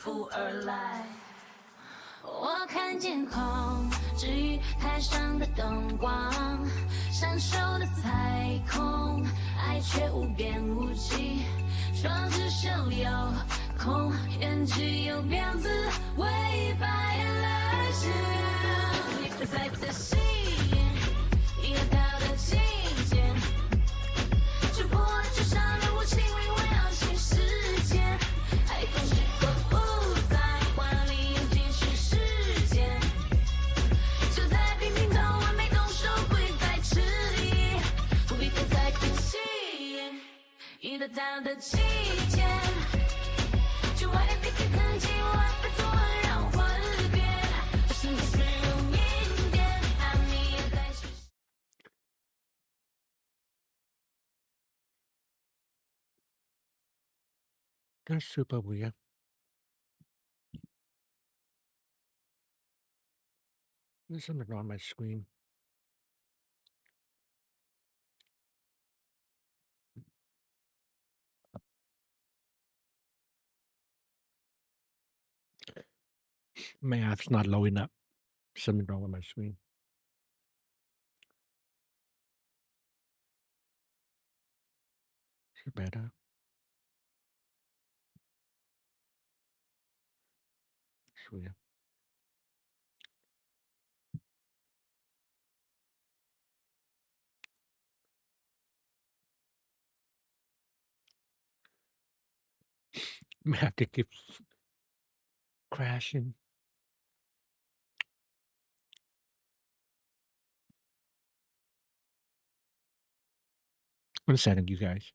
浮而来。我看见空，至于台上的灯光，闪烁的彩虹，爱却无边无际，双只手有空，远只有辫子为白了线。你不在的心，一个道的境界，突破纸上的无情，为我要新世界，爱空虚过不再管理，用尽虚时间，就在频频动完没动手，跪在这里，不必刻在空气，遇得到的季节，就外面别看曾经万般错乱让魂变，甚至是容易点，爱你也在实现。That's super weird. There's something wrong with my screen. My app's not loading up. Something wrong with my screen. Is it better? It's weird. May have to keep crashing. One second, you guys.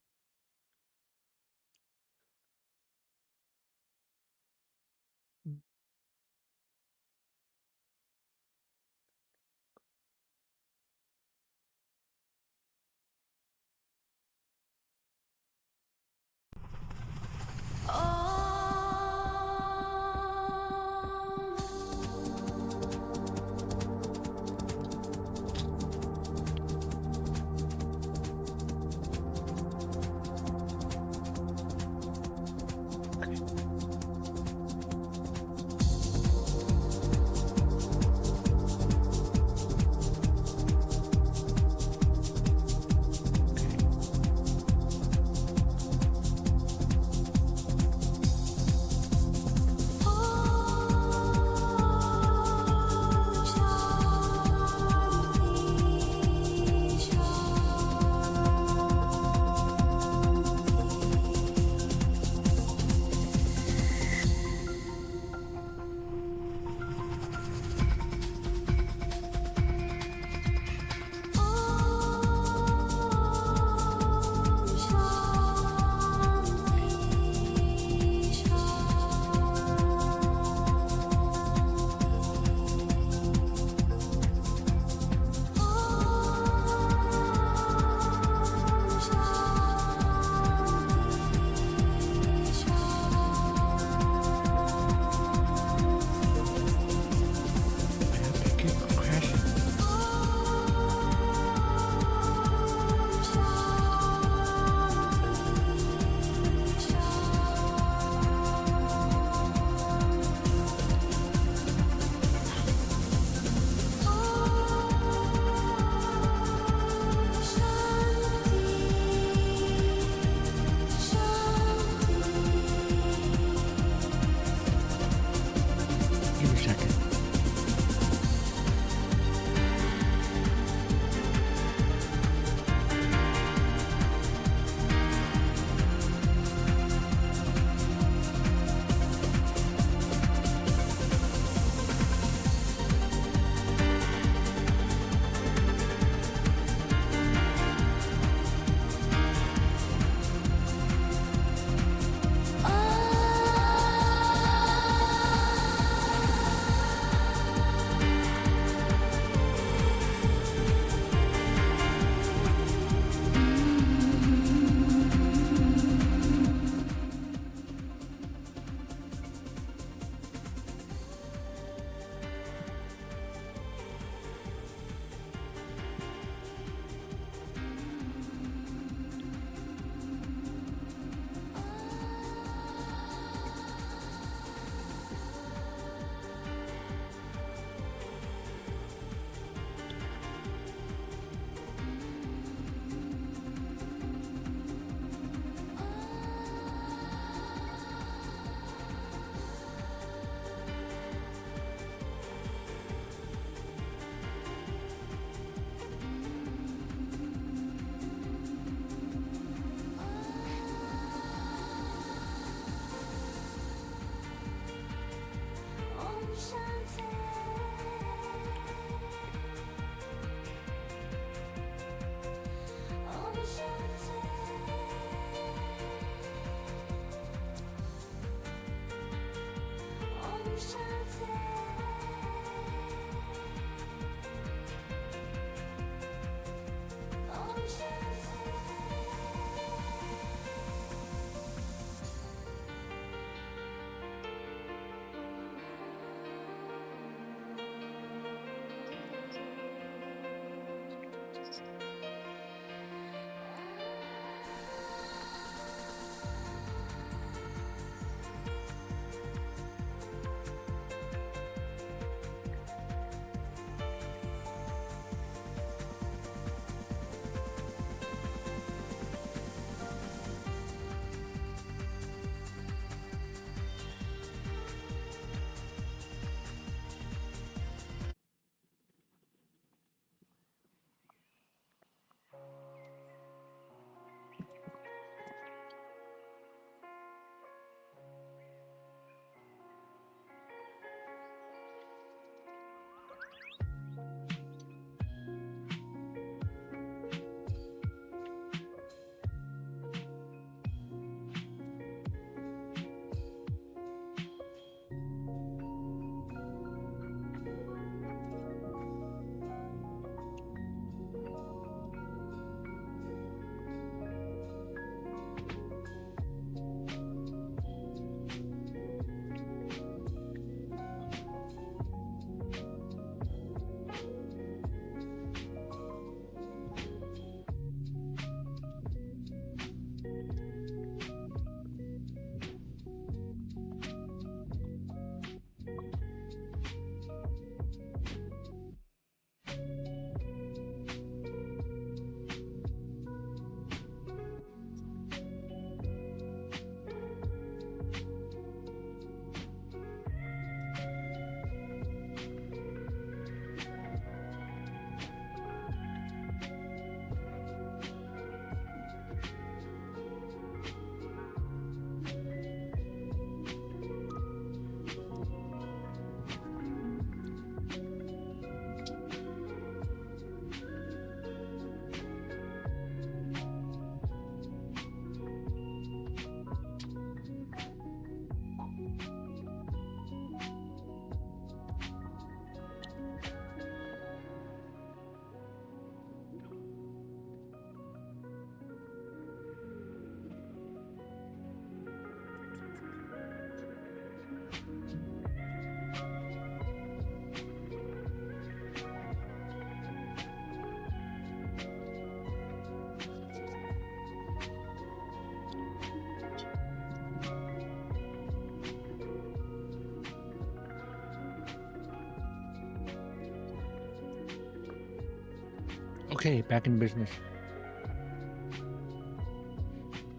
Okay, back in business.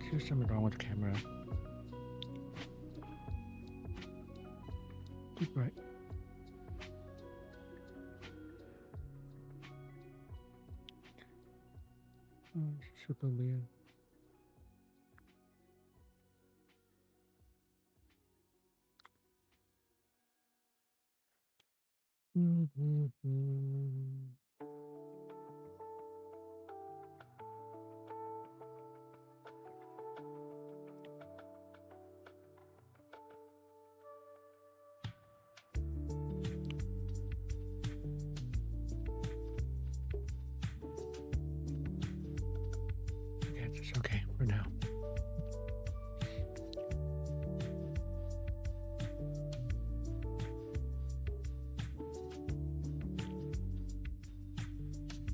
There's something wrong with the camera. Too bright. Oh, super weird. Yeah, it's okay for now.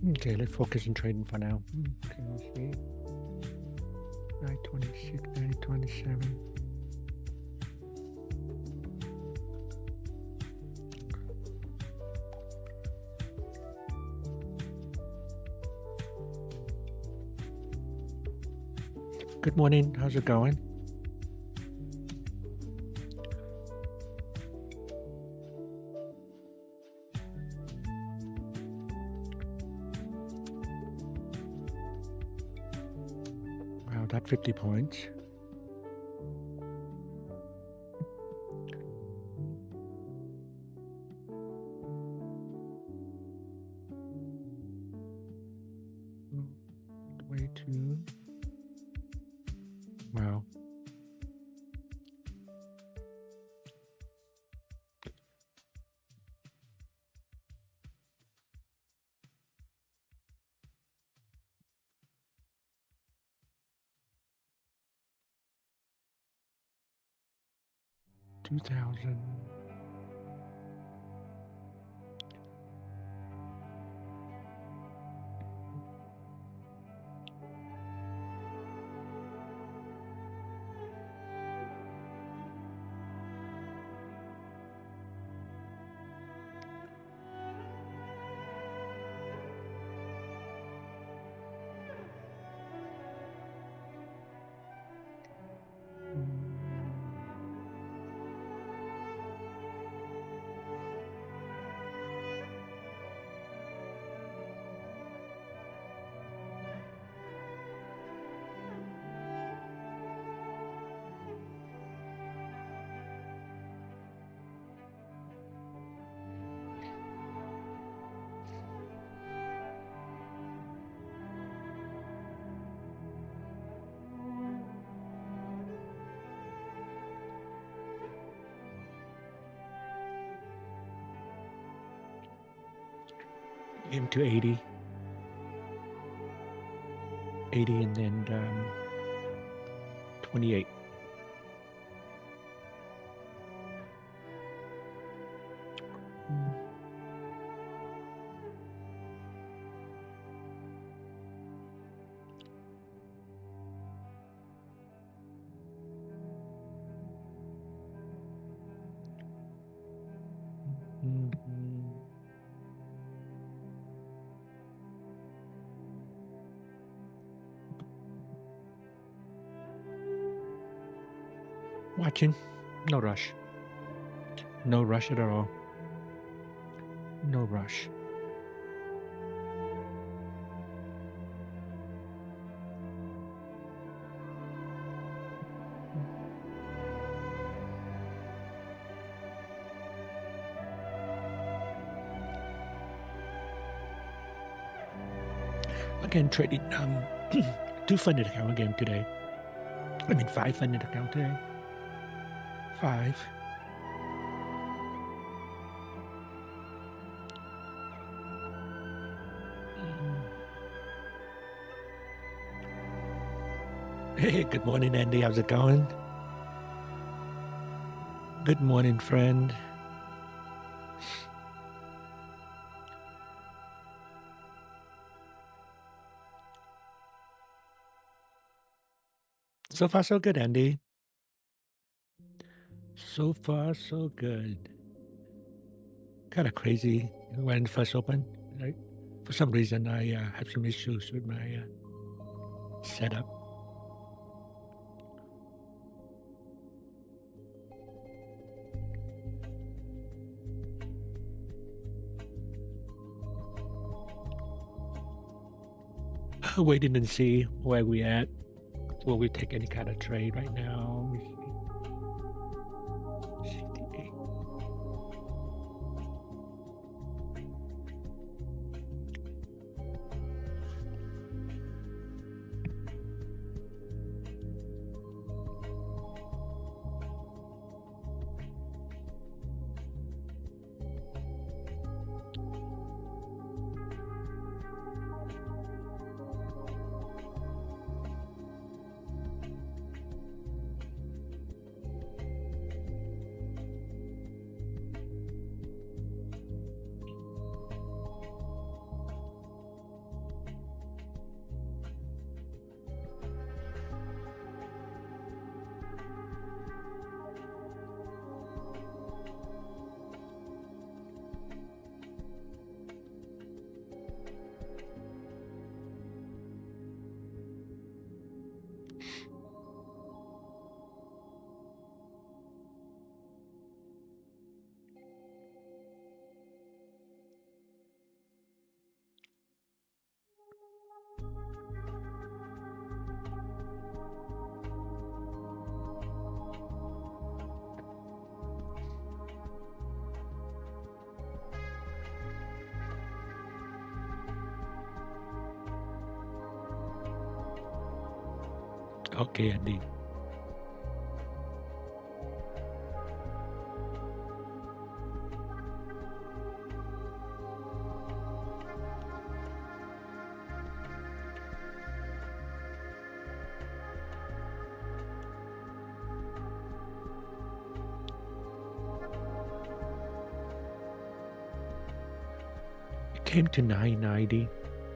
Okay, let's focus on trading for now. Okay, let's see. 926, 927. Good morning. How's it going? Wow, that 50 points. Way too. Wow. $2,000. Into 80. 80 and then 28. Watching. No rush. No rush at all. No rush. Again, trading 2 funded account again today. I mean 5 funded account today. 5. Hey, good morning, Andy. How's it going? Good morning, friend. So far, so good, Andy. So far, so good. Kind of crazy when it first opened, right? For some reason, I have some issues with my setup. Waiting and see where we at. Will we take any kind of trade right now? Let me see. CTA. Okay, Andy. It came to 990.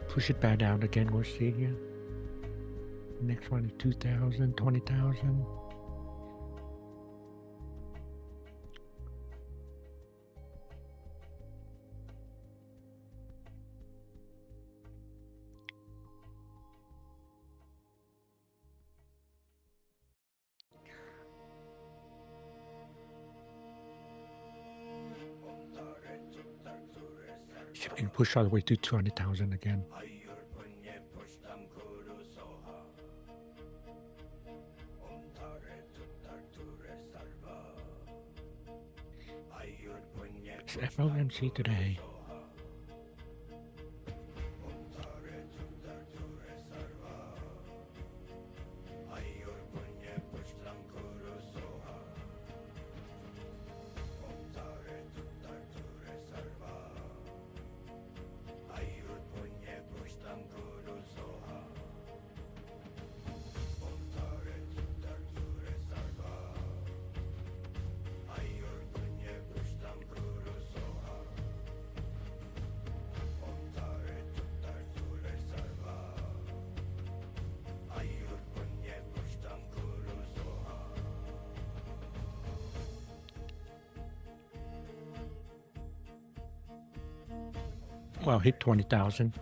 Push it back down again. We'll see here. Next one is 2,000, 20,000. See if we can push all the way to 200,000 again. It's FOMC today. Well, hit 20,000.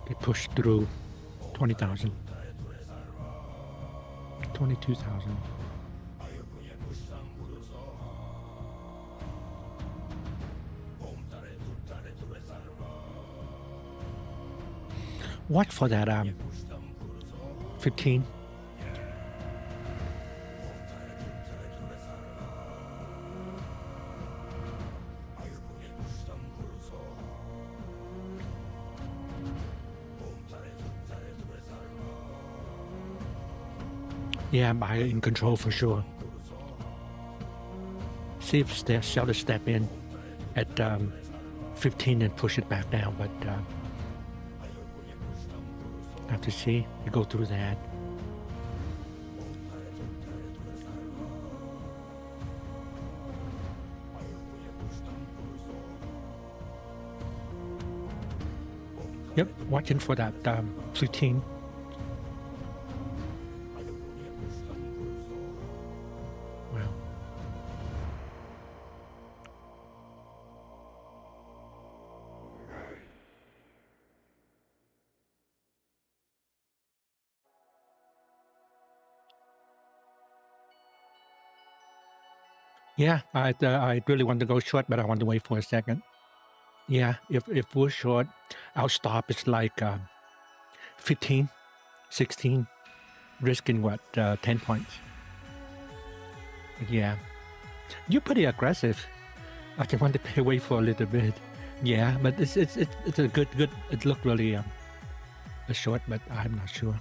They pushed through 20,000. 22,000. Watch for that 15. Yeah, buyer in control for sure. See if they sell to step in at 15 and push it back down, but have to see. You go through that. Yep, watching for that 15. Wow. Yeah, I really want to go short, but I want to wait for a second. Yeah, if we're short, our stop is like 15, 16, risking what, 10 points. But yeah, you're pretty aggressive. I just want to wait for a little bit. Yeah, but it's a good. It looked really a short, but I'm not sure.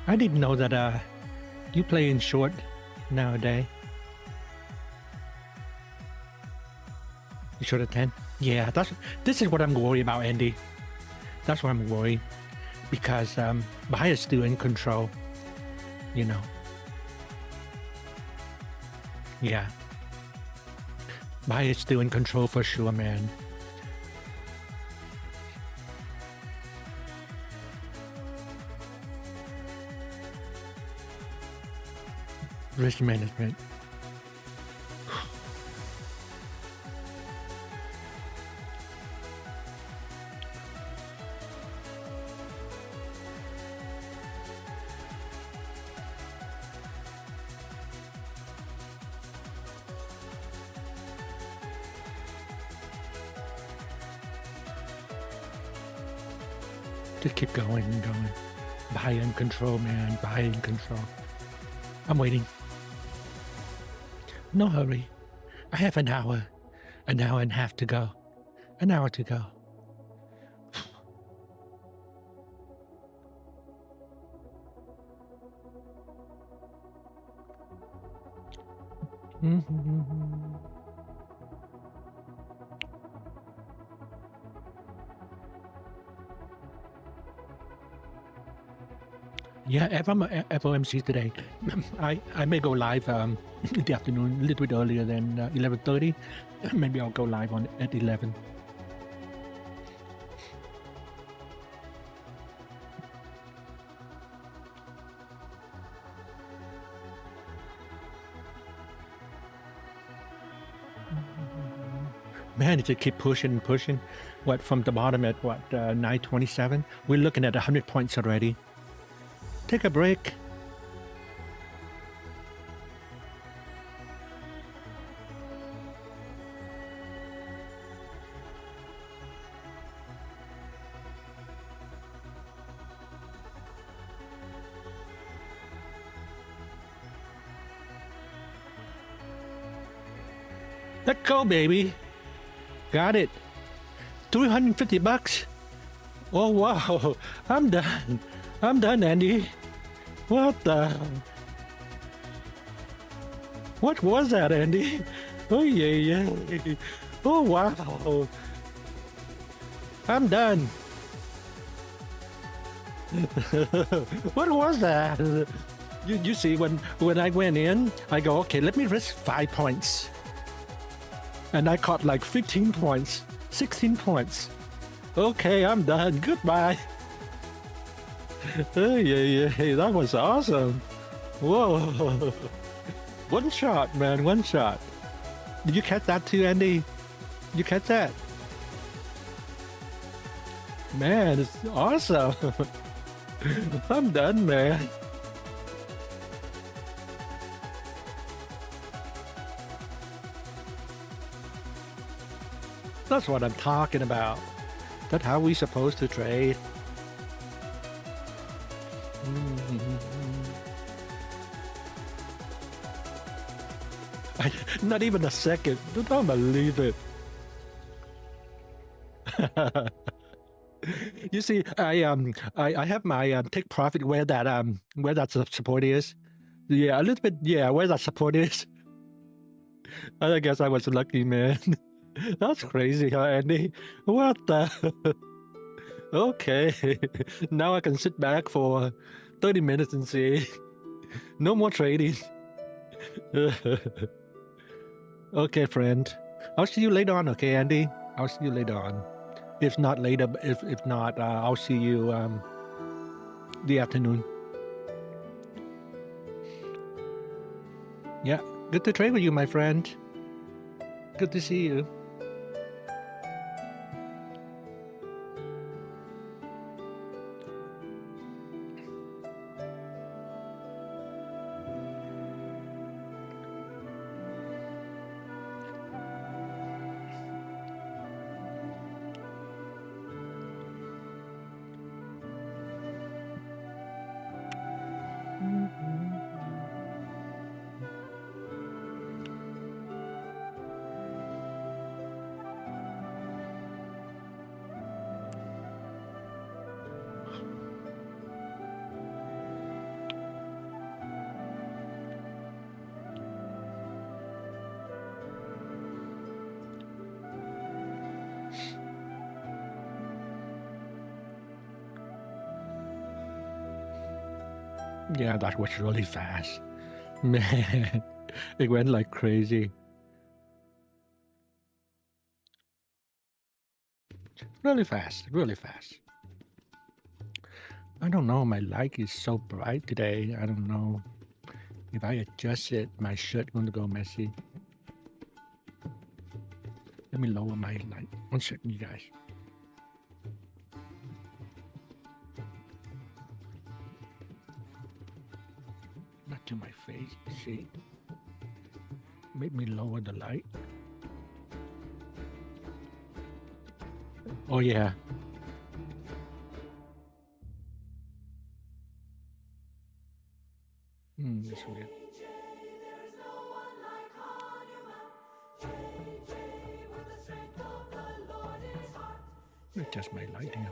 I didn't know that you play in short nowadays. You short at 10? Yeah, this is what I'm worried about, Andy. That's what I'm worried, because buyer's still in control, you know. Yeah, buyer's still in control for sure, man. Risk management. Just keep going and going. Buy in control, man. Buy in control. I'm waiting. No hurry. I have an hour and a half to go. An hour to go. Yeah, FOMC today. I may go live in the afternoon, a little bit earlier than 11:30. Maybe I'll go live at 11. Man, it just keep pushing and pushing. What, from the bottom at what, 927? We're looking at 100 points already. Take a break. Let's go, baby. Got it. $350. Oh, wow. I'm done. I'm done, Andy. What the? What was that, Andy? Oh, yeah. Oh, wow. I'm done. What was that? You see, when I went in, I go, okay, let me risk 5 points. And I caught like 15 points, 16 points. Okay, I'm done. Goodbye. Oh, yeah. That was awesome. Whoa. One shot, man. One shot. Did you catch that too, Andy? You catch that? Man, it's awesome. I'm done, man. That's what I'm talking about. That's how we supposed to trade. Not even a second. I don't believe it. You see, I have my take profit where that support is. Yeah, a little bit. Yeah, where that support is. I guess I was lucky, man. That's crazy, huh, Andy? What the? Okay, now I can sit back for 30 minutes and see. No more trading. Okay, friend. I'll see you later on, okay, Andy? I'll see you later on. If not later, if not, I'll see you the afternoon. Yeah, good to trade with you, my friend. Good to see you. Yeah, that was really fast. Man, it went like crazy. Really fast, really fast. I don't know, my light is so bright today. I don't know. If I adjust it, my shirt going to go messy. Let me lower my light. 1 second, you guys. Not to my face, see? Make me lower the light. Oh, yeah. That's weird. Adjust my light here.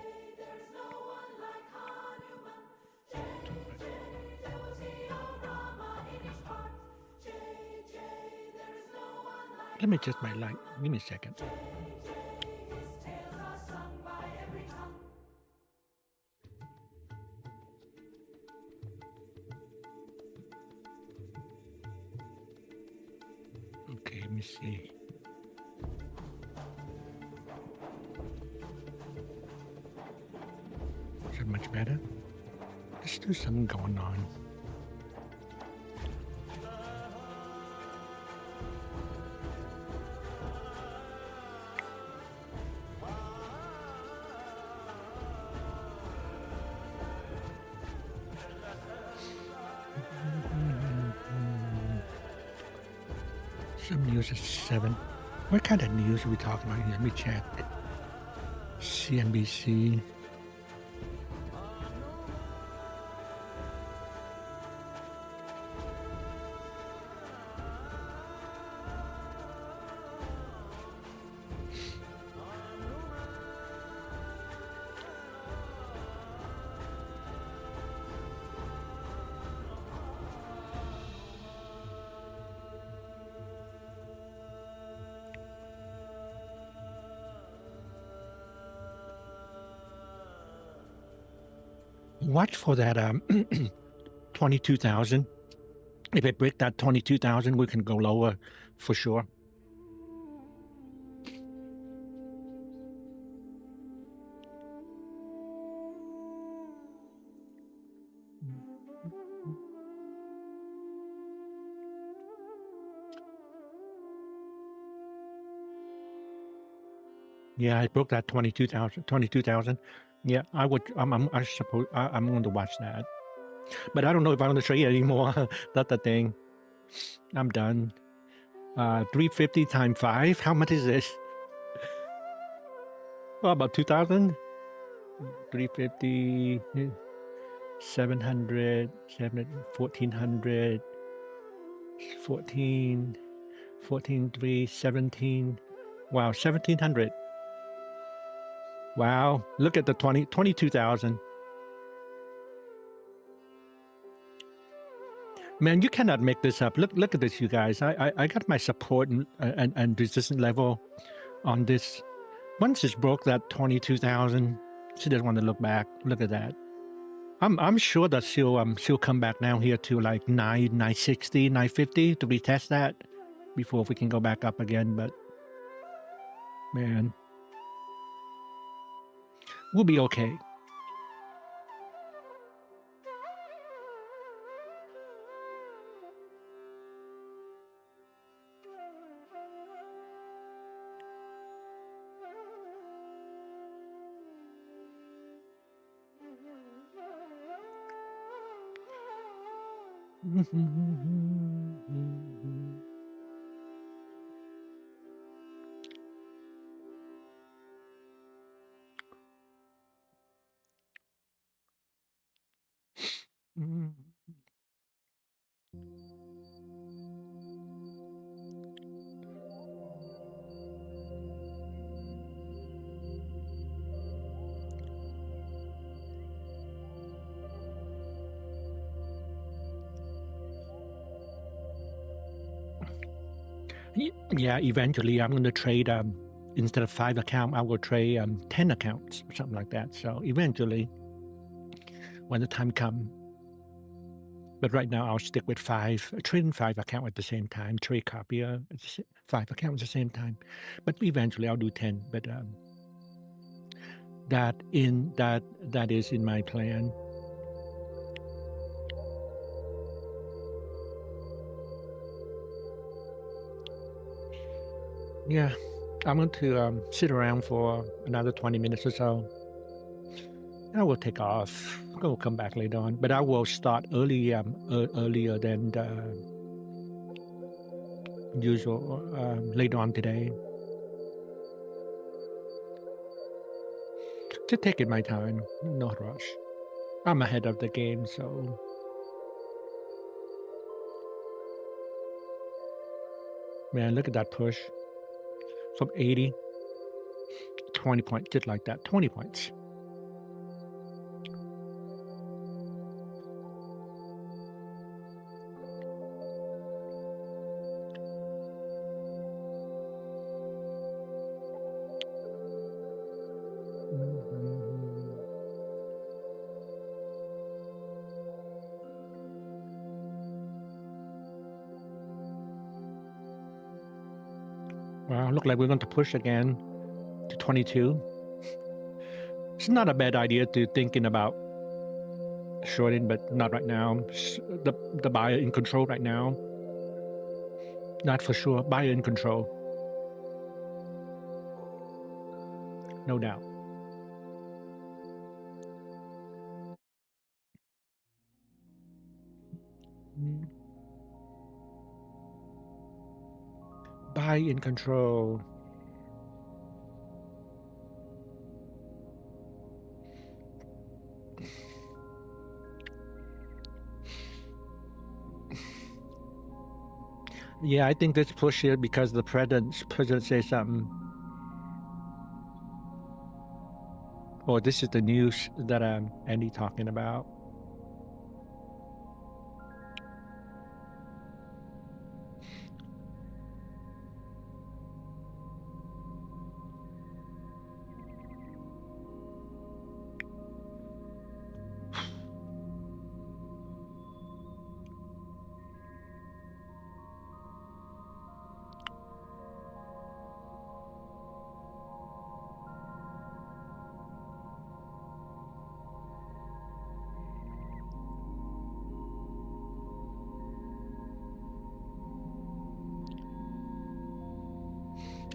Let me adjust my light. Give me a second. Okay, let me see. Is that much better? There's still something going on. Some news at 7. What kind of news are we talking about here? Let me check. CNBC. Watch for that 22,000. If it break that 22,000, we can go lower for sure. Yeah, I broke that 22,000. 22,000. Yeah, I would. I suppose I'm going to watch that, but I don't know if I want to trade anymore. That's the thing. I'm done. 350 times 5. How much is this? Oh, about 2,000. 350. 700. 1,400. 14. 14,3. 17. Wow, 1,700. Wow, look at the 22,000. Man, you cannot make this up. Look at this, you guys. I got my support and resistance level on this. Once it's broke that 22,000, she doesn't want to look back. Look at that. I'm sure that she'll come back down here to like 960, 950 to retest that before we can go back up again. But man, we'll be okay. Yeah, eventually I'm going to trade, instead of 5 accounts, I will trade 10 accounts or something like that. So eventually, when the time comes. But right now, I'll stick with 5, trading 5 accounts at the same time, trade copier, 5 accounts at the same time. But eventually, I'll do 10. But that is in my plan. Yeah, I'm going to sit around for another 20 minutes or so. I will take off. I will come back later on, but I will start early, earlier than usual later on today. Just taking my time, no rush. I'm ahead of the game, so. Man, look at that push. From 80, 20 points, just like that, 20 points. Wow, look like we're going to push again to 22. It's not a bad idea to thinking about shorting, but not right now. The buyer in control right now. Not for sure. Buyer in control. No doubt. Buy in control. Yeah, I think this push here because the president says something. Oh, this is the news that Andy talking about.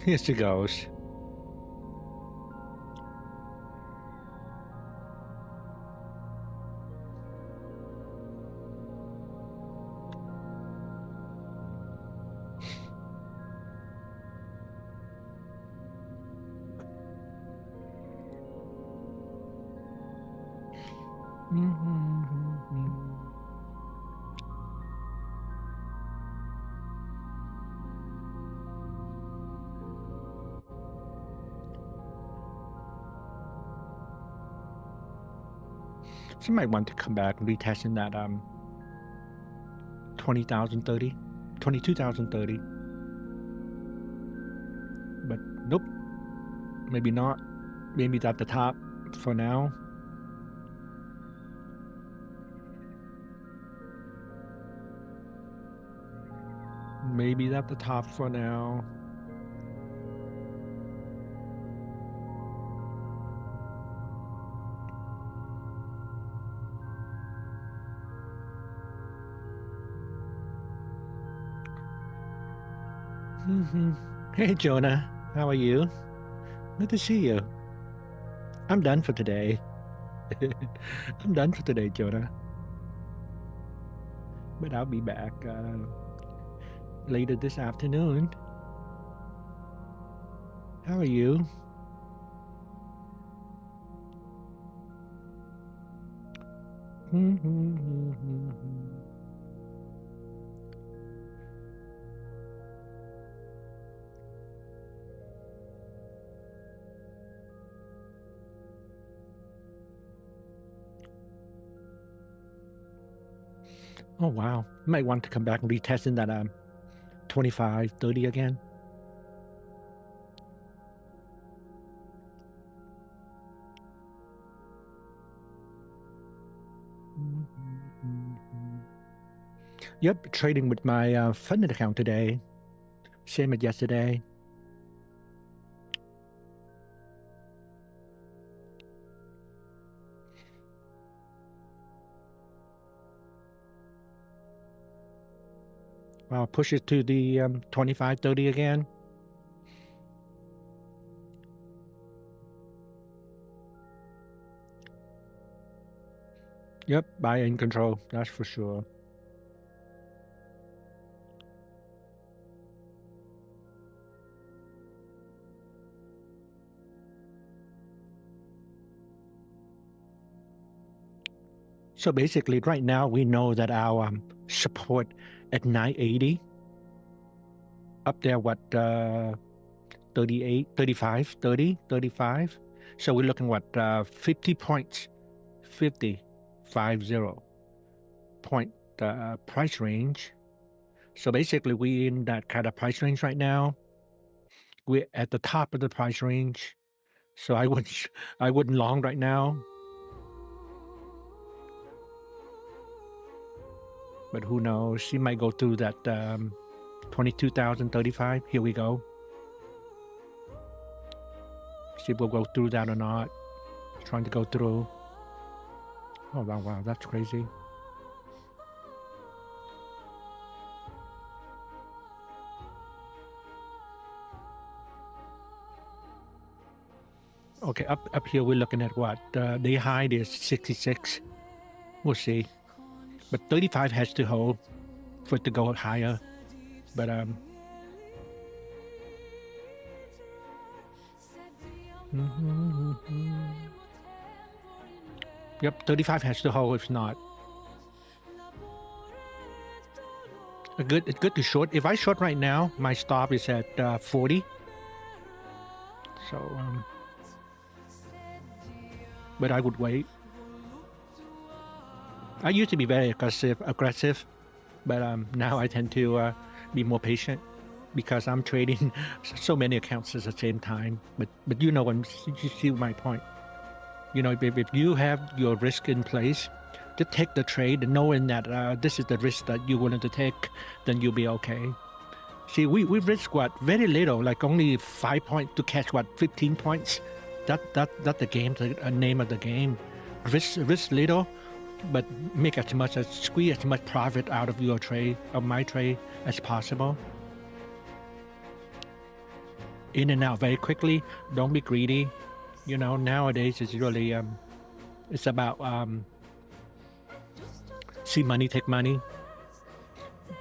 Here she goes. So you might want to come back and retest in that 20,030, 22,030. But nope, maybe not. Maybe it's at the top for now. Maybe it's at the top for now. Hey Jonah, how are you? Good to see you. I'm done for today. I'm done for today, Jonah. But I'll be back later this afternoon. How are you? Oh wow, might want to come back and retest in that 25.30 again. Yep, trading with my funded account today, same as yesterday. I'll push it to the 25.30 again. Yep, buy in control, that's for sure. So basically, right now, we know that our support at 980, up there, what, 38, 35, 30, 35. So we're looking, what, 50 points, 50 point price range. So basically, we're in that kind of price range right now. We're at the top of the price range. So I wouldn't long right now. But who knows? She might go through that 22,035. Here we go. See if we'll go through that or not. Trying to go through. Oh, wow, that's crazy. Okay, up here we're looking at what? The high is 66. We'll see. But 35 has to hold for it to go higher. But yep, 35 has to hold if not. It's good to short. If I short right now, my stop is at 40. So but I would wait. I used to be very aggressive, but now I tend to be more patient because I'm trading so many accounts at the same time. But you know, when you see my point, you know, if you have your risk in place, just take the trade, knowing that this is the risk that you're willing to take, then you'll be okay. See, we risk what? Very little, like only 5 points to catch what? 15 points. That's the game, the name of the game. Risk little, but make squeeze as much profit out of your trade, of my trade, as possible. In and out very quickly. Don't be greedy. You know, nowadays it's really it's about see money, take money.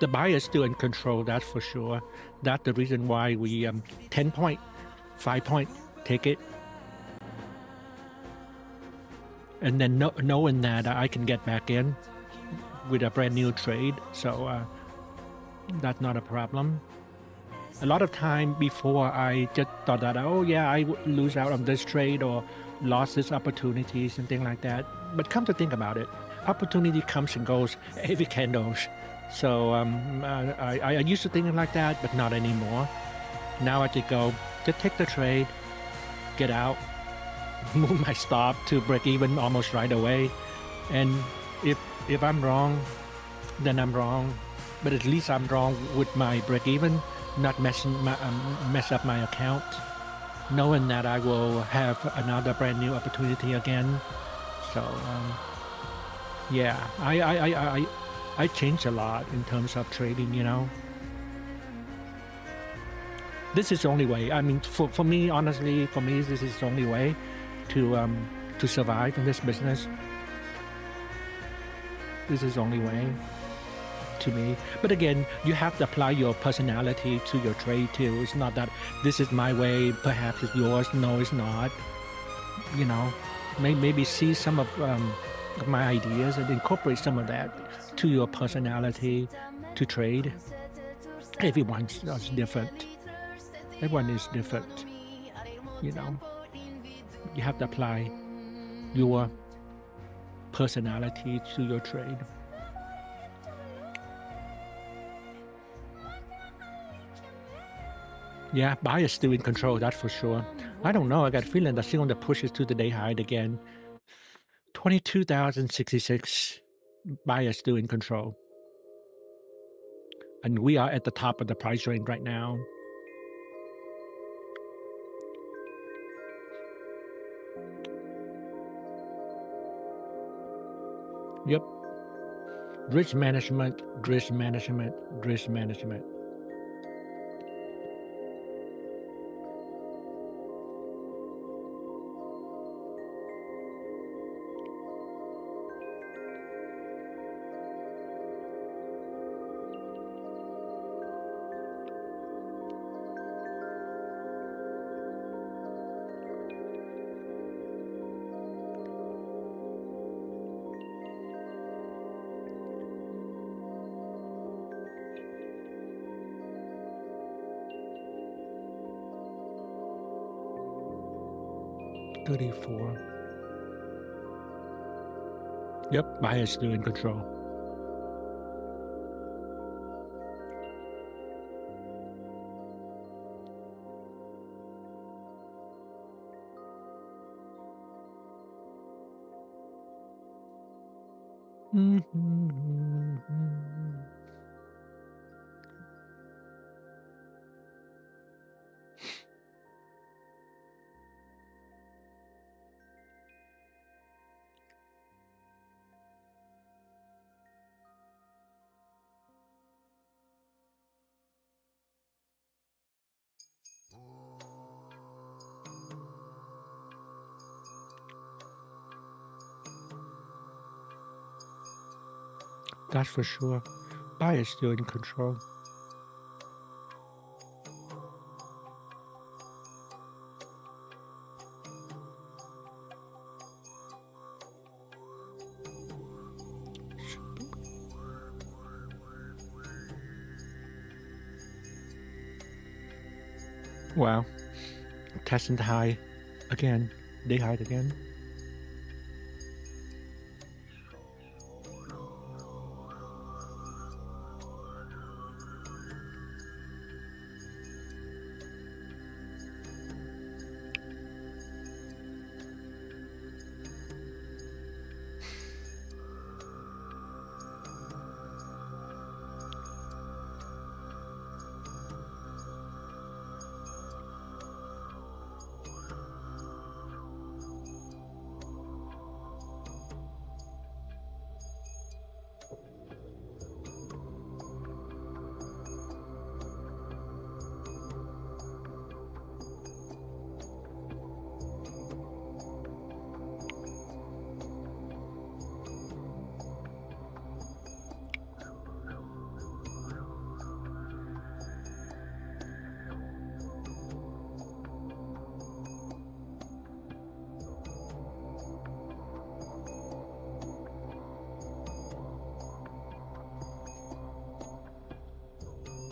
The buyer's still in control, that's for sure. That's the reason why we 10 point, 5 point, take it. And then knowing that I can get back in with a brand new trade, so that's not a problem. A lot of time before I just thought that, oh yeah, I would lose out on this trade, or losses, opportunities, and things like that. But come to think about it, opportunity comes and goes every candles. So I used to think like that, but not anymore. Now I just go, just take the trade, get out, move my stop to break even almost right away. And if I'm wrong, then I'm wrong. But at least I'm wrong with my break even, not mess up my account, knowing that I will have another brand new opportunity again. So yeah, I changed a lot in terms of trading, you know. This is the only way. I mean, for me, honestly, this is the only way to survive in this business. This is the only way to me. But again, you have to apply your personality to your trade too. It's not that this is my way, perhaps it's yours. No, it's not. You know, maybe see some of my ideas and incorporate some of that to your personality to trade. Everyone's different. Everyone is different. You know, you have to apply your personality to your trade. Yeah, buyers still in control, that's for sure. I don't know. I got a feeling that still on the pushes to the day high again. 22,066 buyers still in control. And we are at the top of the price range right now. Yep. Risk management, risk management, risk management. $34. Yep, buyers still in control. That's for sure. Buyers still in control. Wow. Testing the high again. Day high again.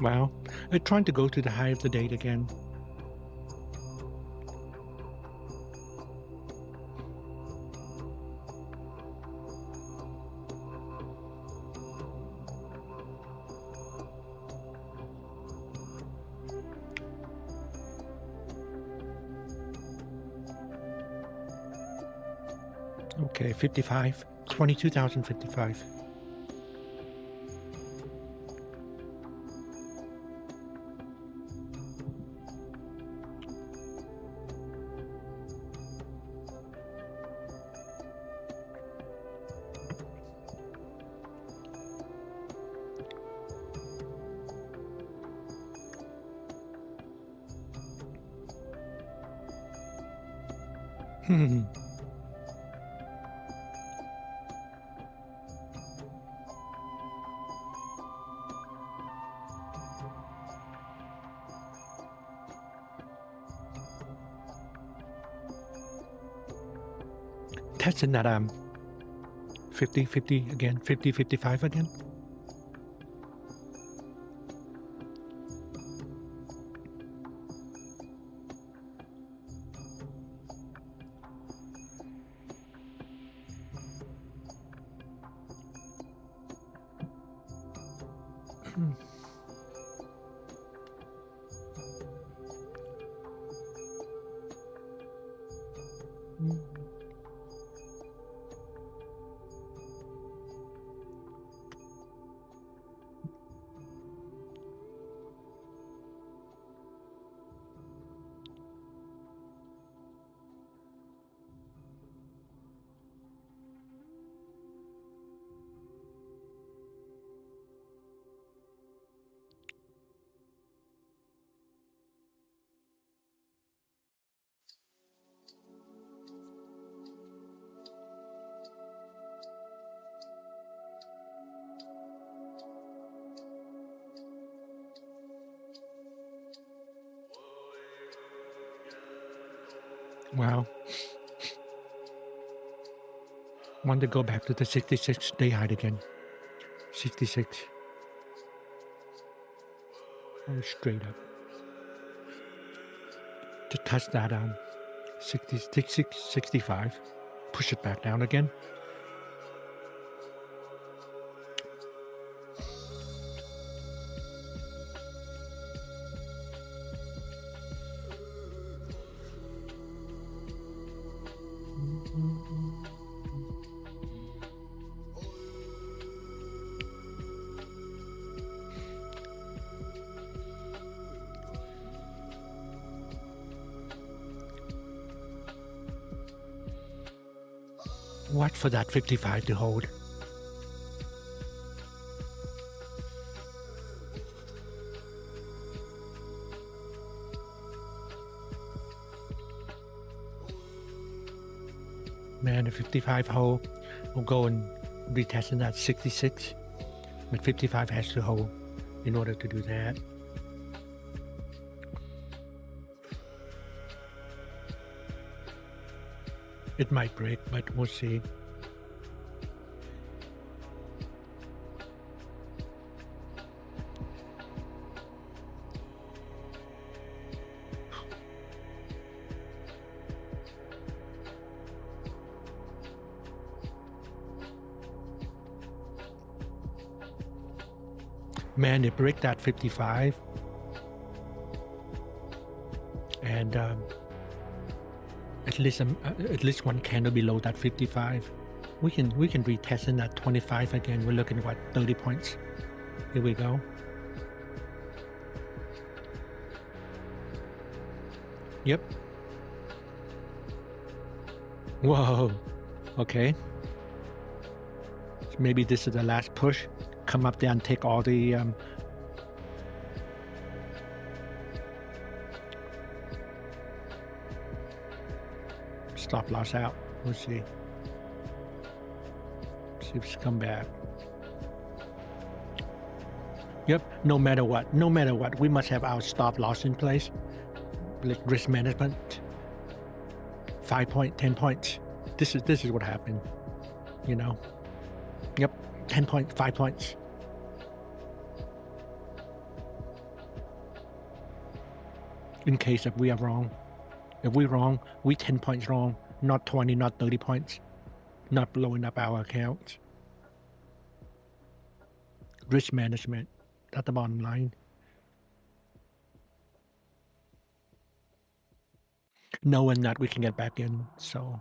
Wow. I'm trying to go to the high of the day again. Okay, 55, 22,055. Testing that 50, 50 again, 50, 55 again. Wow. Want to go back to the 66 day high again. 66. Oh, straight up. To touch that 66, 65. Push it back down again. Watch for that 55 to hold. Man, the 55 hold will go and retest in that 66, but 55 has to hold in order to do that. It might break, but we'll see. Man, they break that 55, and at least one candle below that 55. We can retest in that 25 again. We're looking at what, 30 points. Here we go. Yep. Whoa. Okay. So maybe this is the last push. Come up there and take all the stop loss out. We'll see. See if it's come back. Yep. No matter what, we must have our stop loss in place. Like risk management. 5 point, 10 points. This is what happened. You know. Yep. 10 points, 5 points. In case if we are wrong. If we're wrong, we 10 points wrong, not 20, not 30 points. Not blowing up our accounts. Risk management. That's the bottom line. Knowing that we can get back in, so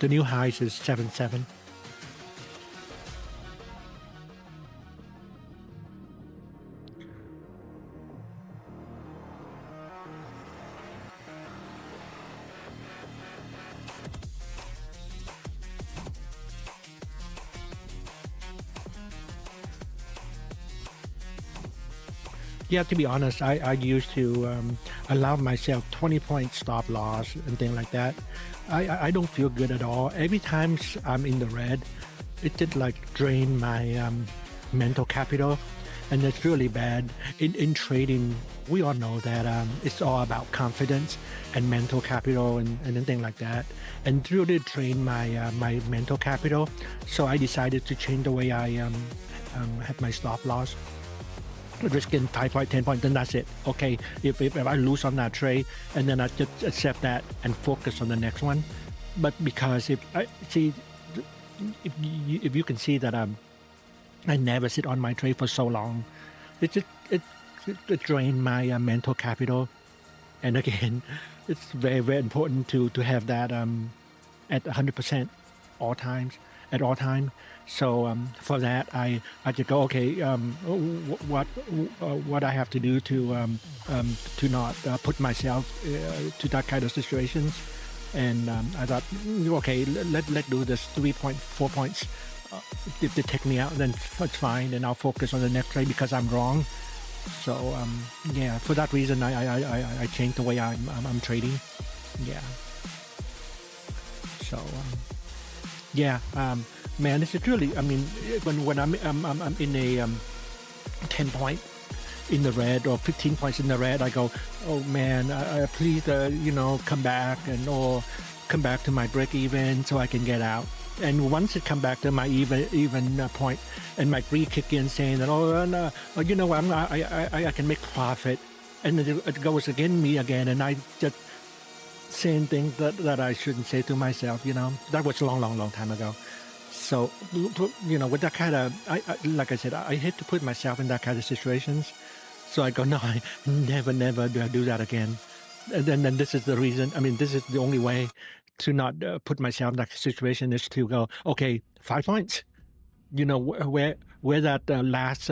The new highs is 7.7. Yeah, to be honest, I used to allow myself 20-point stop loss and things like that. I don't feel good at all. Every time I'm in the red, it did like drain my mental capital, and it's really bad. In trading, we all know that it's all about confidence and mental capital and anything like that, and really drain my mental capital. So I decided to change the way I had my stop loss. Risking 5 point, 10 points, then that's it. Okay, if I lose on that trade, and then I just accept that and focus on the next one. But because if you can see that I never sit on my trade for so long, it drained my mental capital. And again, it's very, very important to have that at 100% all times, at all time. So for that, I just go, okay, what I have to do to not put myself to that kind of situations. And I thought, okay, let do this 3.4 points. If they take me out, then it's fine, and I'll focus on the next trade because I'm wrong. So yeah, for that reason, I changed the way I'm trading. Yeah. So yeah. Man, this is really, I mean, when I'm in a 10 point in the red or 15 points in the red, I go, oh man, please, come back or come back to my break even so I can get out. And once it come back to my even point, and my greed kick in saying that, I can make profit, and then it goes against me again, and I just saying things that I shouldn't say to myself. That was a long time ago. So, with that kind of, like I said, I hate to put myself in that kind of situations. So I go, no, I never do that again. And then this is the reason. I mean, this is the only way to not put myself in that situation is to go, okay, 5 points. Where that last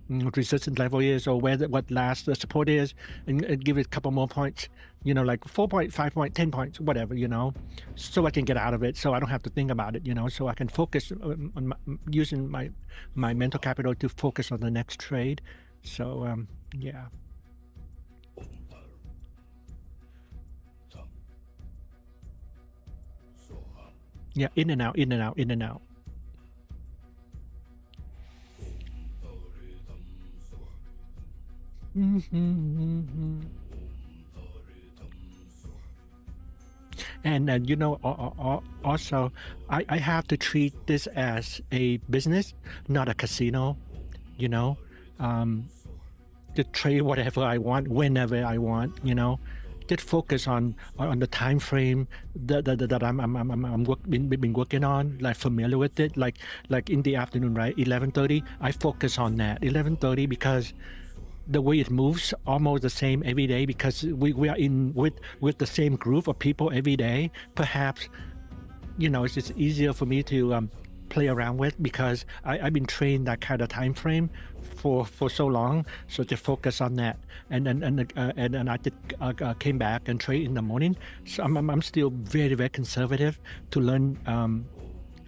resistance level is, or what last support is, and give it a couple more points. Like 4 point, 5 point, 10 points, whatever. So I can get out of it. So I don't have to think about it. So I can focus on using my mental capital to focus on the next trade. So yeah. Yeah, in and out. And also, I have to treat this as a business, not a casino. To trade whatever I want, whenever I want. Just focus on the time frame that I'm been working on, like familiar with it. Like in the afternoon, right? 11:30. I focus on that 11:30 because the way it moves almost the same every day, because we are in with the same group of people every day. Perhaps it's just easier for me to play around with, because I've been trained that kind of time frame for so long. So just focus on that, and I just came back and trade in the morning. So I'm still very, very conservative to learn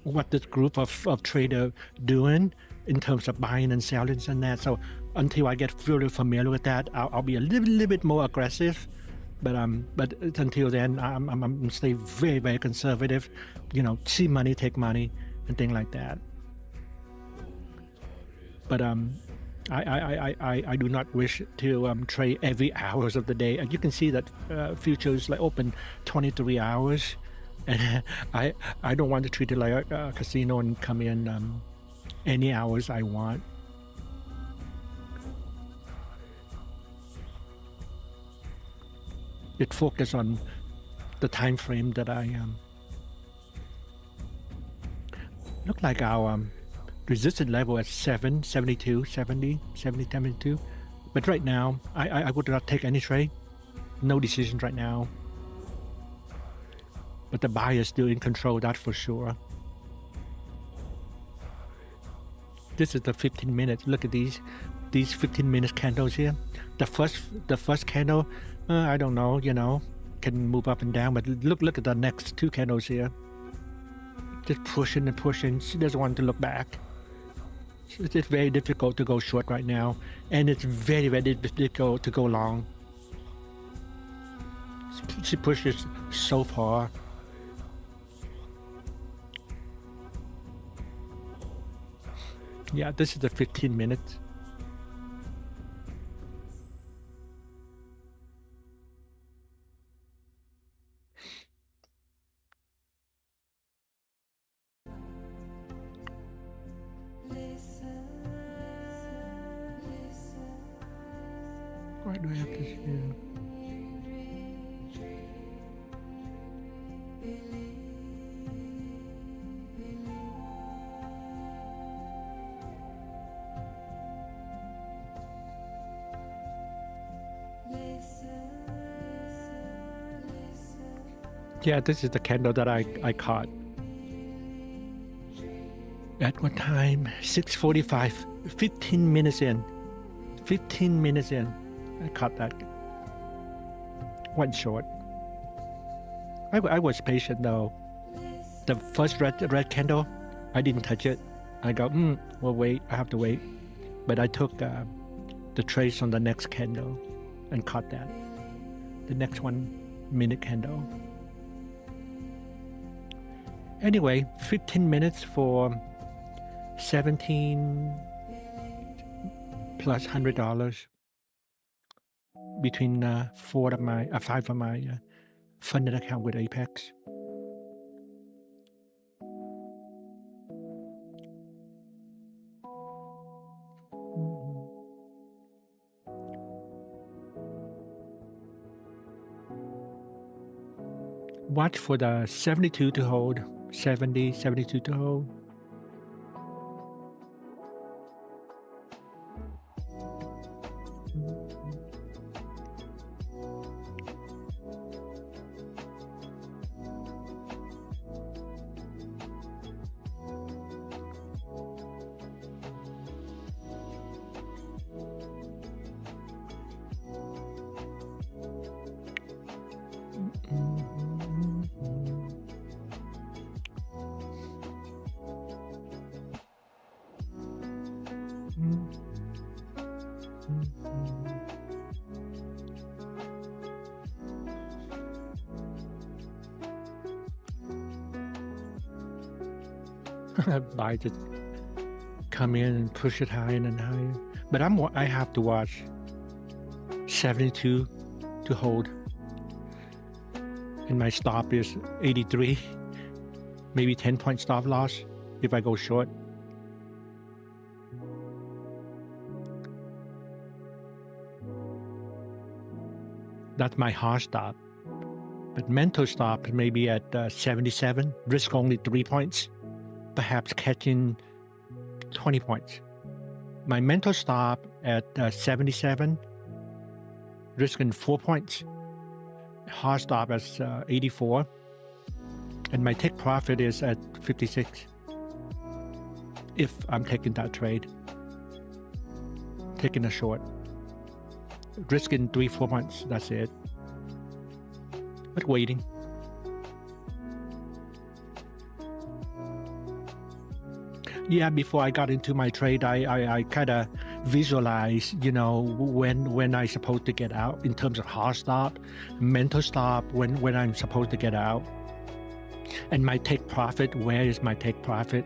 what this group of trader doing in terms of buying and selling and that. So until I get really familiar with that, I'll be a little bit more aggressive. But until then, I'm stay very, very conservative. See money, take money, and things like that. But I do not wish to trade every hours of the day. And you can see that futures like open 23 hours, and I don't want to treat it like a casino and come in any hours I want. It focus on the time frame that I look like our resistance level at 72, 70, 72. But right now, I would not take any trade. No decisions right now. but the buyer is still in control, that's for sure. This is the 15 minutes. Look at these 15 minutes candles here. The first candle, I don't know, can move up and down, but look at the next two candles here. Just pushing and pushing. She doesn't want to look back. It's very difficult to go short right now, and it's very, very difficult to go long. She pushes so far. Yeah, this is the 15 minutes. Why do I have this here? Yeah, this is the candle that I caught. At what time? 6:45. 15 minutes in. 15 minutes in. I caught that. One short. I was patient though. The first red candle, I didn't touch it. I go, well, wait. I have to wait. But I took the trace on the next candle and caught that. The next 1 minute candle. Anyway, 15 minutes for 17 plus $100 between 5 of my funded account with Apex. Watch for the 72 to hold. 72 to hold. Buy just come in and push it higher and higher. But I have to watch 72 to hold. And my stop is 83. Maybe 10-point stop loss if I go short. That's my hard stop. But mental stop may be at 77, risk only 3 points, perhaps catching 20 points. My mental stop at 77, risking 4 points. Hard stop at 84, and my take profit is at 56. If I'm taking that trade, taking a short, risking 3-4 points. That's it. But waiting. Yeah, before I got into my trade, I kind of visualize, when I supposed to get out in terms of hard stop, mental stop, when I'm supposed to get out, and my take profit. Where is my take profit?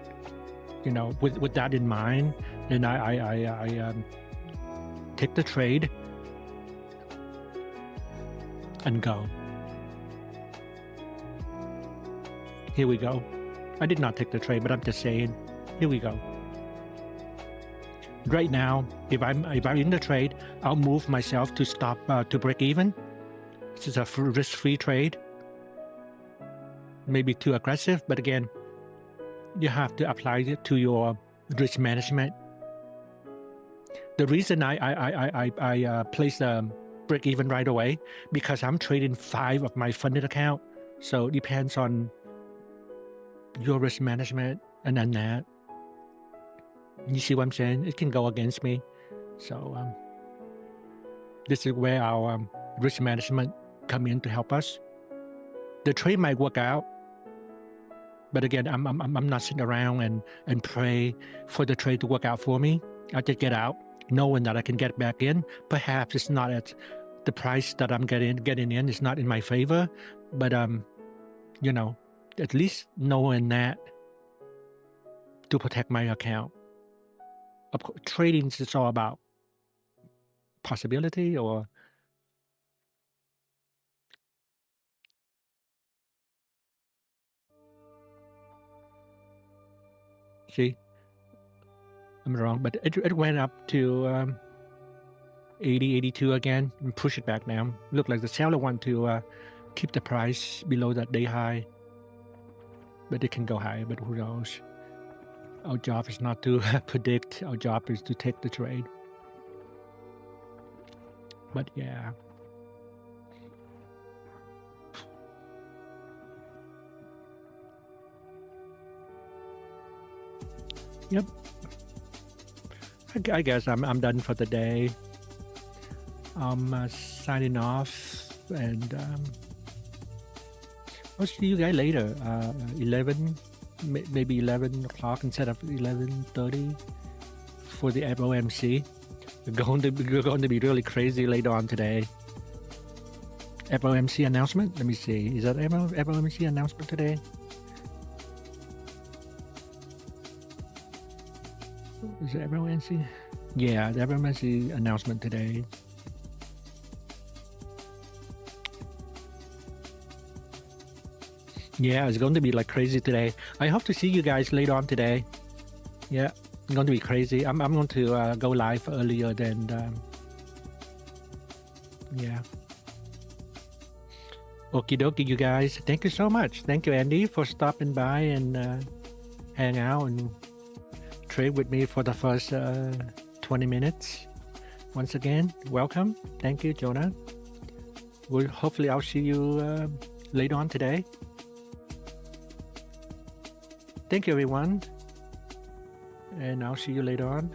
With that in mind, then I take the trade and go. Here we go. I did not take the trade, but I'm just saying. Here we go. Right now, if I'm in the trade, I'll move myself to stop to break even. This is a risk-free trade. Maybe too aggressive, but again, you have to apply it to your risk management. The reason I place the break even right away because I'm trading 5 of my funded account So it depends on your risk management, and then that. You see what I'm saying? It can go against me. So this is where our risk management come in to help us. The trade might work out, but again, I'm not sitting around and pray for the trade to work out for me. I just get out, knowing that I can get back in. Perhaps it's not at the price that I'm getting in. It's not in my favor, but you know, at least knowing that to protect my account. Of course, trading is all about possibility or see, I'm wrong, but it went up to 80, 82 again and push it back down. Look like the seller want to keep the price below that day high, but it can go higher, but who knows? Our job is not to predict. Our job is to take the trade. But yeah. Yep. I guess I'm done for the day. I'm signing off, and I'll see you guys later. 11, maybe 11 o'clock instead of 11:30 for the FOMC. We're going to be really crazy later on today. FOMC announcement. Let me see. Is that FOMC announcement today? Is it FOMC? Yeah, the FOMC announcement today. Yeah, it's going to be like crazy today. I hope to see you guys later on today. Yeah, it's going to be crazy. I'm going to go live earlier than yeah. Okie dokie, you guys. Thank you so much. Thank you, Andy, for stopping by and hang out and trade with me for the first 20 minutes. Once again, welcome. Thank you, Jonah. Hopefully I'll see you later on today. Thank you, everyone. And I'll see you later on.